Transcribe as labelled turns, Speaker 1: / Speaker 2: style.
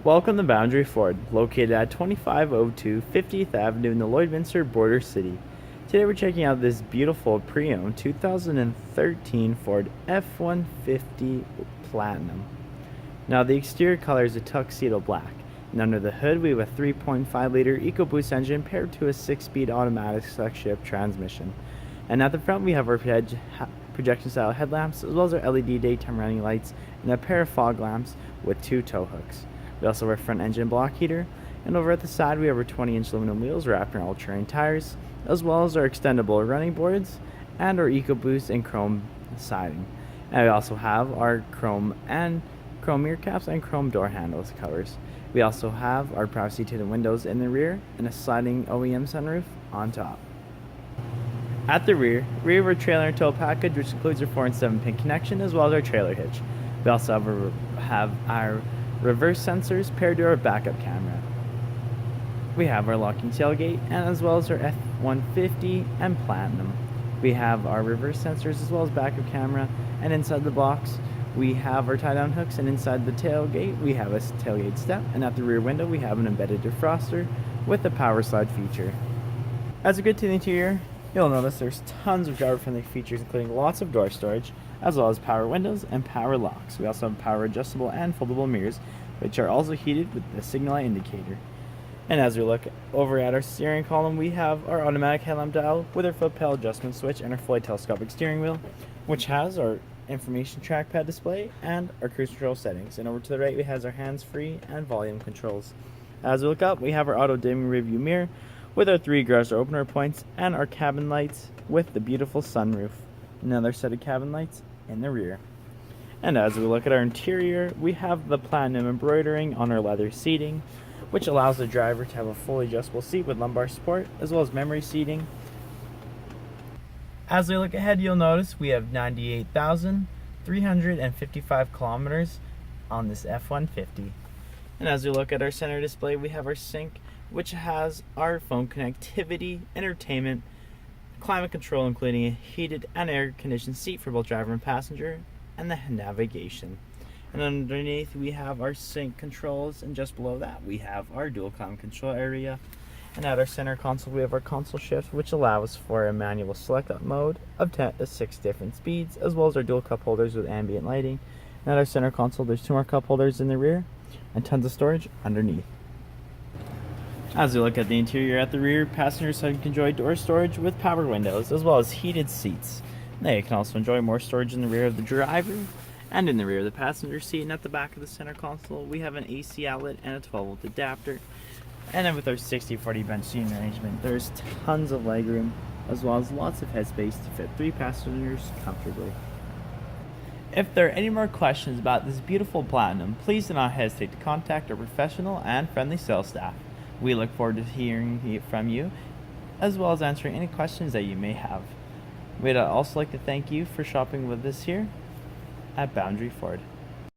Speaker 1: Welcome to Boundary Ford, located at 2502 50th Avenue in the Lloydminster border city. Today we're checking out this beautiful pre-owned 2013 Ford F-150 Platinum. Now the exterior color is a Tuxedo Black, and under the hood we have a 3.5 liter EcoBoost engine paired to a 6-speed automatic select shift transmission. And at the front we have our projection style headlamps, as well as our LED daytime running lights and a pair of fog lamps with 2 tow hooks. We also have our front engine block heater, and over at the side we have our 20-inch aluminum wheels wrapped in all-terrain tires, as well as our extendable running boards and our EcoBoost and chrome siding. And we also have our chrome mirror caps and chrome door handles covers. We also have our privacy tinted windows in the rear and a sliding OEM sunroof on top. At the rear, we have our trailer and tow package, which includes our 4 and 7 pin connection as well as our trailer hitch. We also have our reverse sensors paired to our backup camera. We have our locking tailgate, and as well as our F-150 and Platinum. We have our reverse sensors as well as backup camera, and inside the box we have our tie-down hooks, and inside the tailgate we have a tailgate step, and at the rear window we have an embedded defroster with a power slide feature. As we get to the interior, you'll notice there's tons of driver-friendly features, including lots of door storage, as well as power windows and power locks. We also have power adjustable and foldable mirrors, which are also heated with the signal light indicator. And as we look over at our steering column, we have our automatic headlamp dial with our foot pedal adjustment switch and our fully telescopic steering wheel, which has our information trackpad display and our cruise control settings. And over to the right, we have our hands-free and volume controls. As we look up, we have our auto-dimming rearview mirror with our 3 garage door opener points and our cabin lights with the beautiful sunroof. Another set of cabin lights in the rear. And as we look at our interior, we have the platinum embroidering on our leather seating, which allows the driver to have a fully adjustable seat with lumbar support, as well as memory seating. As we look ahead, you'll notice we have 98,355 kilometers on this F-150. And as we look at our center display, we have our sync, which has our phone connectivity, entertainment, climate control, including a heated and air-conditioned seat for both driver and passenger, and the navigation. And underneath we have our sync controls, and just below that we have our dual climate control area. And at our center console we have our console shift, which allows for a manual select mode of 10 to 6 different speeds, as well as our dual cup holders with ambient lighting. And at our center console there's 2 more cup holders in the rear and tons of storage underneath. As we look at the interior at the rear, passengers can enjoy door storage with power windows as well as heated seats. They can also enjoy more storage in the rear of the driver and in the rear of the passenger seat. And at the back of the center console we have an AC outlet and a 12-volt adapter. And then with our 60/40 bench seating arrangement, there's tons of legroom as well as lots of headspace to fit 3 passengers comfortably. If there are any more questions about this beautiful Platinum, please do not hesitate to contact our professional and friendly sales staff. We look forward to hearing from you, as well as answering any questions that you may have. We'd also like to thank you for shopping with us here at Boundary Ford.